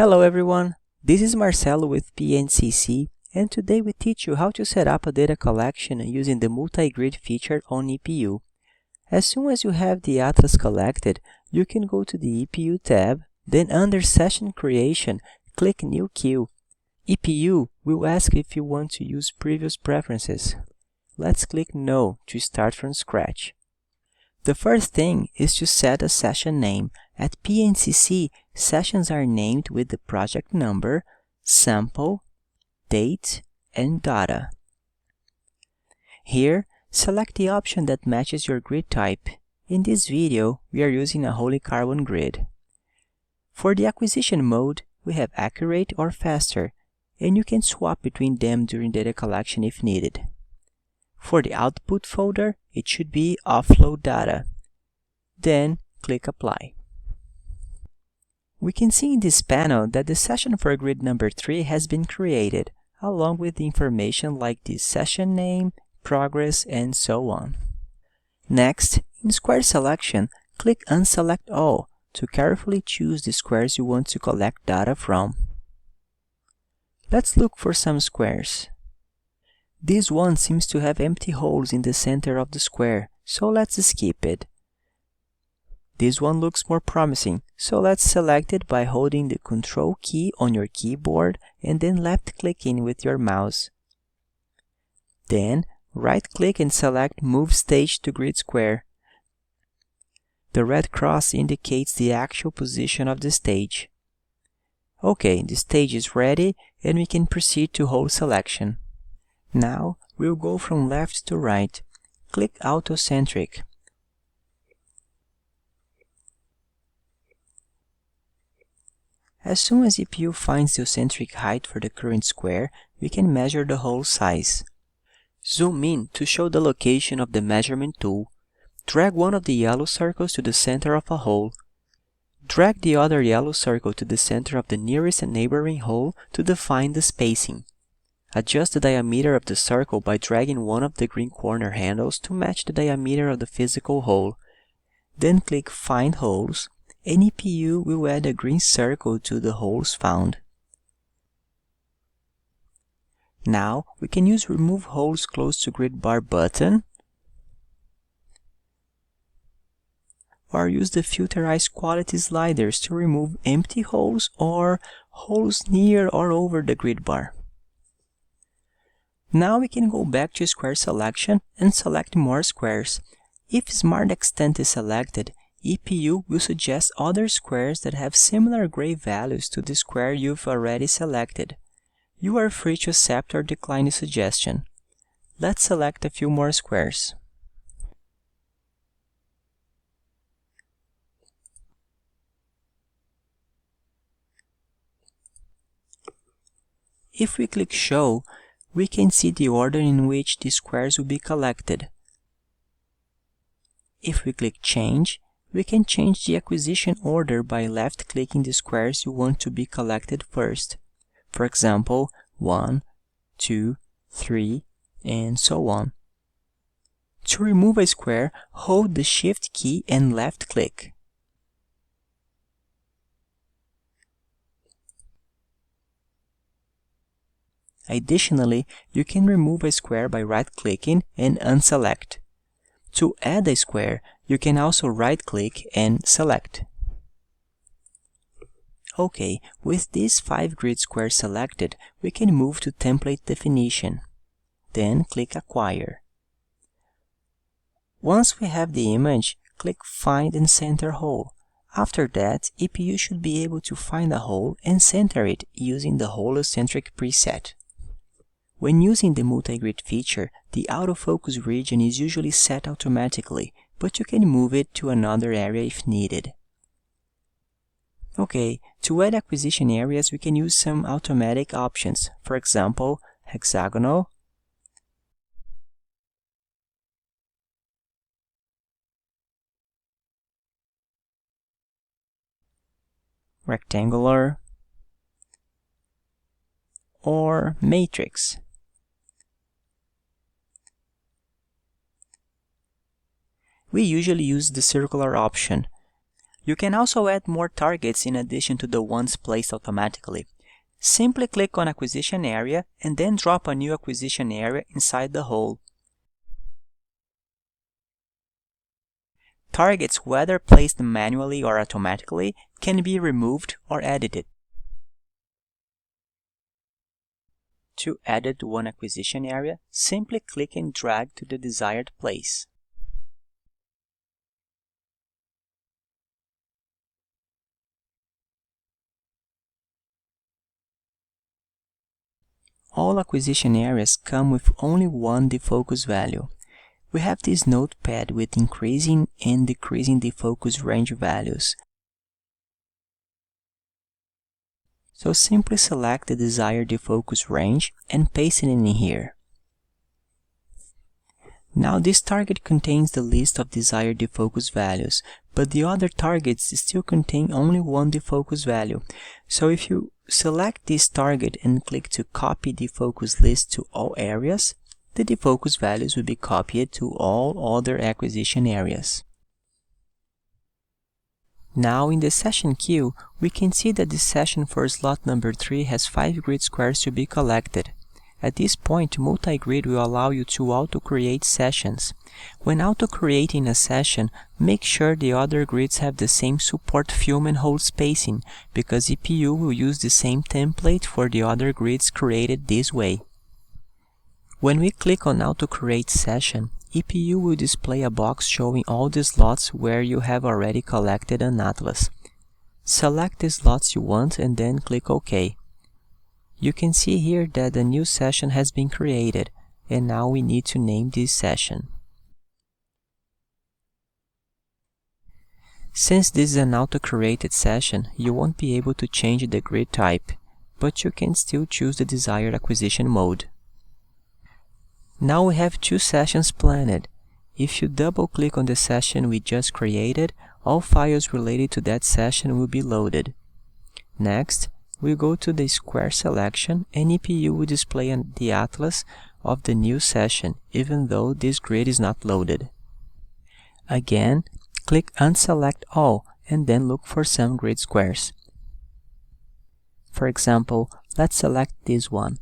Hello everyone, this is Marcelo with PNCC, and today we teach you how to set up a data collection using the Multigrid feature on EPU. As soon as you have the atlas collected, you can go to the EPU tab, then under Session Creation, click New Queue. EPU will ask if you want to use previous preferences. Let's click No to start from scratch. The first thing is to set a session name. At PNCC, sessions are named with the project number, sample, date, and data. Here, select the option that matches your grid type. In this video, we are using a wholly carbon grid. For the acquisition mode, we have accurate or faster, and you can swap between them during data collection if needed. For the output folder, it should be offload data. Then, click Apply. We can see in this panel that the session for grid number 3 has been created, along with the information like the session name, progress, and so on. Next, in Square Selection, click Unselect All to carefully choose the squares you want to collect data from. Let's look for some squares. This one seems to have empty holes in the center of the square, so let's skip it. This one looks more promising, so let's select it by holding the Ctrl key on your keyboard and then left-clicking with your mouse. Then, right-click and select Move Stage to Grid Square. The red cross indicates the actual position of the stage. Okay, the stage is ready and we can proceed to hole selection. Now, we'll go from left to right. Click Autocentric. As soon as EPU finds the eccentric height for the current square, we can measure the hole size. Zoom in to show the location of the measurement tool. Drag one of the yellow circles to the center of a hole. Drag the other yellow circle to the center of the nearest neighboring hole to define the spacing. Adjust the diameter of the circle by dragging one of the green corner handles to match the diameter of the physical hole. Then click Find Holes, and EPU will add a green circle to the holes found. Now, we can use Remove Holes Close to Grid Bar button, or use the Filterize Quality sliders to remove empty holes or holes near or over the grid bar. Now we can go back to Square Selection and select more squares. If Smart Extent is selected, EPU will suggest other squares that have similar gray values to the square you've already selected. You are free to accept or decline the suggestion. Let's select a few more squares. If we click Show, we can see the order in which the squares will be collected. If we click Change, we can change the acquisition order by left-clicking the squares you want to be collected first. For example, 1, 2, 3, and so on. To remove a square, hold the Shift key and left-click. Additionally, you can remove a square by right-clicking and unselect. To add a square, you can also right-click and select. Okay, with these 5 grid squares selected, we can move to Template Definition. Then click Acquire. Once we have the image, click Find and Center Hole. After that, EPU should be able to find a hole and center it using the Hole Eccentric preset. When using the Multigrid feature, the autofocus region is usually set automatically, but you can move it to another area if needed. Okay, to add acquisition areas, we can use some automatic options, for example, hexagonal, rectangular, or matrix. We usually use the circular option. You can also add more targets in addition to the ones placed automatically. Simply click on Acquisition Area and then drop a new acquisition area inside the hole. Targets, whether placed manually or automatically, can be removed or edited. To edit one acquisition area, simply click and drag to the desired place. All acquisition areas come with only one defocus value. We have this notepad with increasing and decreasing defocus range values. So simply select the desired defocus range and paste it in here. Now this target contains the list of desired defocus values, but the other targets still contain only one defocus value. So if you select this target and click to copy defocus list to all areas, the defocus values will be copied to all other acquisition areas. Now in the session queue, we can see that the session for slot number 3 has 5 grid squares to be collected. At this point, Multigrid will allow you to auto-create sessions. When auto-creating a session, make sure the other grids have the same support film and hole spacing, because EPU will use the same template for the other grids created this way. When we click on Auto-Create Session, EPU will display a box showing all the slots where you have already collected an atlas. Select the slots you want and then click OK. You can see here that a new session has been created, and now we need to name this session. Since this is an auto-created session, you won't be able to change the grid type, but you can still choose the desired acquisition mode. Now we have 2 sessions planned. If you double-click on the session we just created, all files related to that session will be loaded. Next, we go to the square selection and EPU will display the atlas of the new session, even though this grid is not loaded. Again, click Unselect All and then look for some grid squares. For example, let's select this one.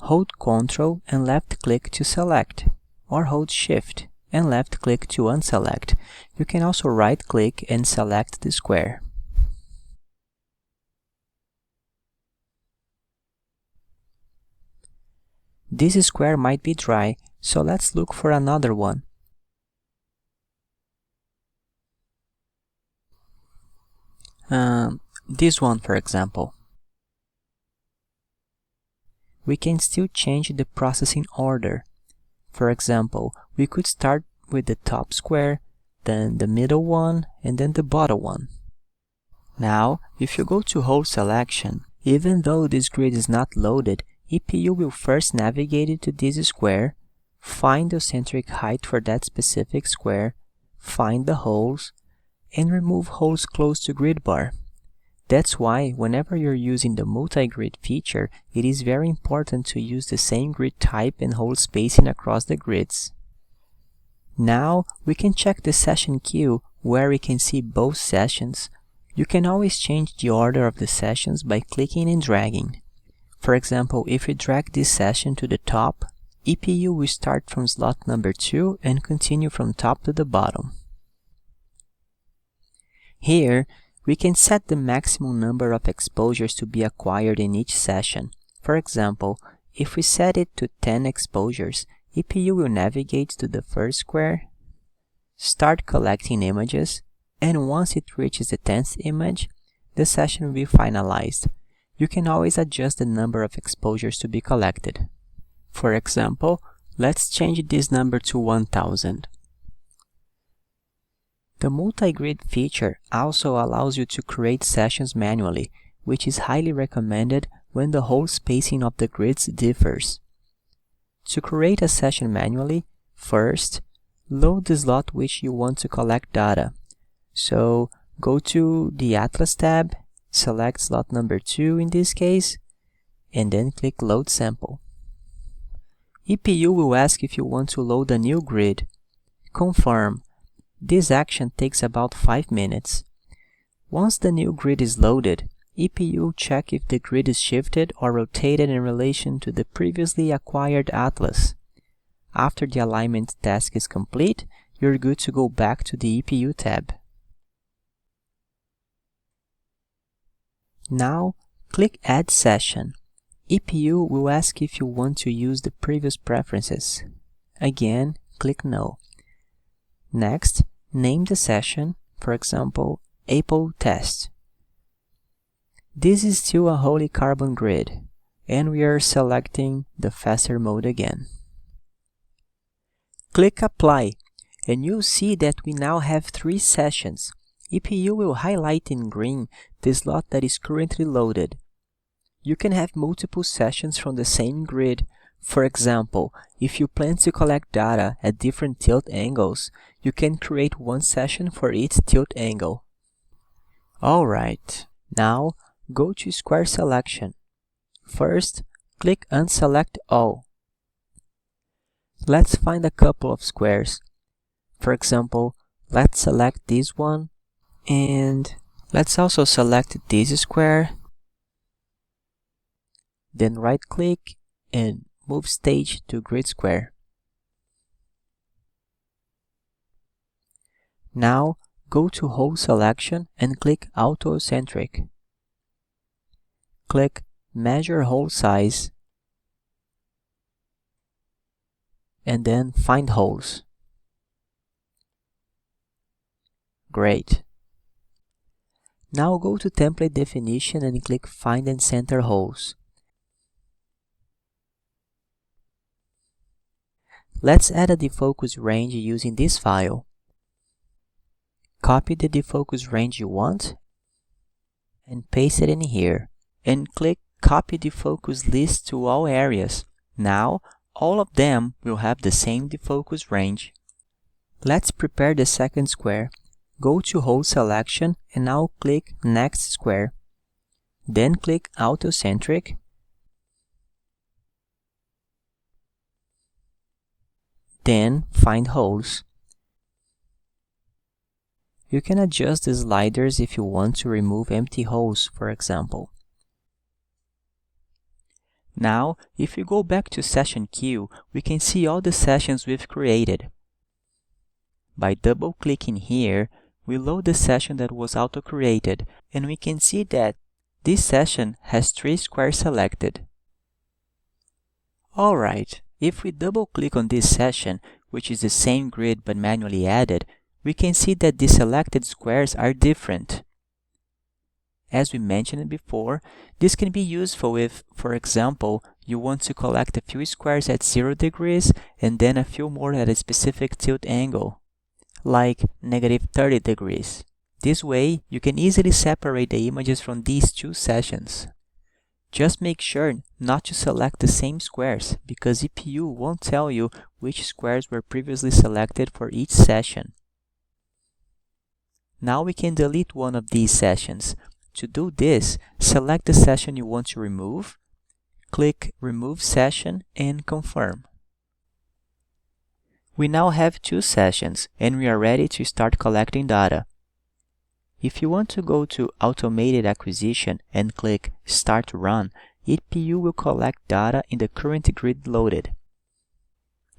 Hold Ctrl and left-click to select, or hold Shift and left-click to unselect. You can also right-click and select the square. This square might be dry, so let's look for another one. This one, for example. We can still change the processing order. For example, we could start with the top square, then the middle one, and then the bottom one. Now, if you go to Hole Selection, even though this grid is not loaded, EPU will first navigate it to this square, find the centric height for that specific square, find the holes, and remove holes close to grid bar. That's why, whenever you're using the multi-grid feature, it is very important to use the same grid type and hole spacing across the grids. Now, we can check the session queue, where we can see both sessions. You can always change the order of the sessions by clicking and dragging. For example, if we drag this session to the top, EPU will start from slot number 2 and continue from top to the bottom. Here, we can set the maximum number of exposures to be acquired in each session. For example, if we set it to 10 exposures, EPU will navigate to the first square, start collecting images, and once it reaches the 10th image, the session will be finalized. You can always adjust the number of exposures to be collected. For example, let's change this number to 1000. The multi-grid feature also allows you to create sessions manually, which is highly recommended when the hole spacing of the grids differs. To create a session manually, first, load the slot which you want to collect data. So, go to the Atlas tab, select slot number 2 in this case, and then click Load Sample. EPU will ask if you want to load a new grid. Confirm. This action takes about 5 minutes. Once the new grid is loaded, EPU will check if the grid is shifted or rotated in relation to the previously acquired atlas. After the alignment task is complete, you're good to go back to the EPU tab. Now, click Add Session. EPU will ask if you want to use the previous preferences. Again, click No. Next, name the session, for example, Apple Test. This is still a wholly carbon grid, and we are selecting the faster mode again. Click Apply, and you'll see that we now have 3 sessions. EPU will highlight in green the slot that is currently loaded. You can have multiple sessions from the same grid. For example, if you plan to collect data at different tilt angles, you can create one session for each tilt angle. Alright, now go to Square Selection. First, click Unselect All. Let's find a couple of squares. For example, let's select this one, and let's also select this square. Then right-click and move Stage to Grid Square. Now, go to Hole Selection and click Auto-Centric. Click Measure Hole Size, and then Find Holes. Great. Now go to Template Definition and click Find and Center Holes. Let's add a defocus range using this file. Copy the defocus range you want and paste it in here. And click Copy Defocus List to all areas. Now, all of them will have the same defocus range. Let's prepare the second square. Go to Hole Selection and now click Next Square. Then click Auto-Centric. Then Find Holes. You can adjust the sliders if you want to remove empty holes, for example. Now, if we go back to Session Queue, we can see all the sessions we've created. By double-clicking here, we load the session that was auto-created, and we can see that this session has 3 squares selected. Alright, if we double-click on this session, which is the same grid but manually added, we can see that the selected squares are different. As we mentioned before, this can be useful if, for example, you want to collect a few squares at 0 degrees and then a few more at a specific tilt angle, like -30 degrees. This way, you can easily separate the images from these 2 sessions. Just make sure not to select the same squares, because EPU won't tell you which squares were previously selected for each session. Now we can delete one of these sessions. To do this, select the session you want to remove, click Remove Session and confirm. We now have 2 sessions and we are ready to start collecting data. If you want to go to Automated Acquisition and click Start Run, EPU will collect data in the current grid loaded.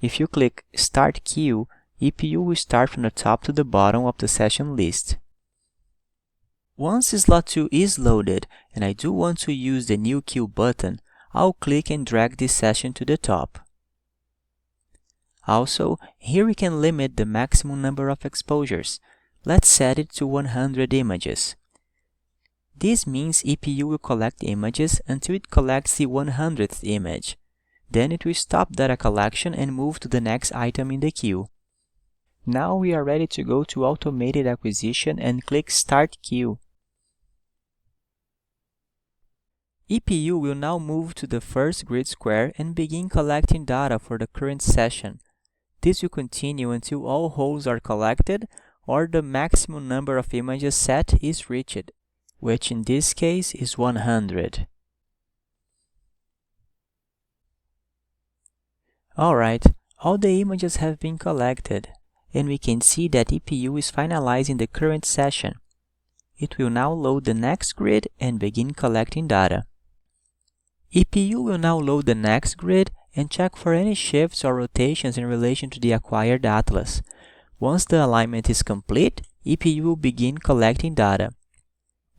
If you click Start Queue, EPU will start from the top to the bottom of the session list. Once Slot 2 is loaded and I do want to use the New Queue button, I'll click and drag this session to the top. Also, here we can limit the maximum number of exposures. Let's set it to 100 images. This means EPU will collect images until it collects the 100th image. Then it will stop data collection and move to the next item in the queue. Now we are ready to go to Automated Acquisition and click Start Queue. EPU will now move to the first grid square and begin collecting data for the current session. This will continue until all holes are collected or the maximum number of images set is reached, which in this case is 100. Alright, all the images have been collected, and we can see that EPU is finalizing the current session. it will now load the next grid and begin collecting data. EPU will now load the next grid and check for any shifts or rotations in relation to the acquired atlas. Once the alignment is complete, EPU will begin collecting data.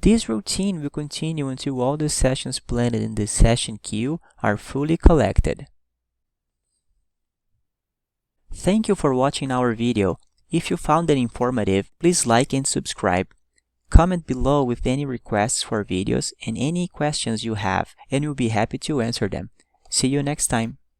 This routine will continue until all the sessions planned in the session queue are fully collected. Thank you for watching our video. If you found it informative, please like and subscribe. Comment below with any requests for videos and any questions you have, and we'll be happy to answer them. See you next time.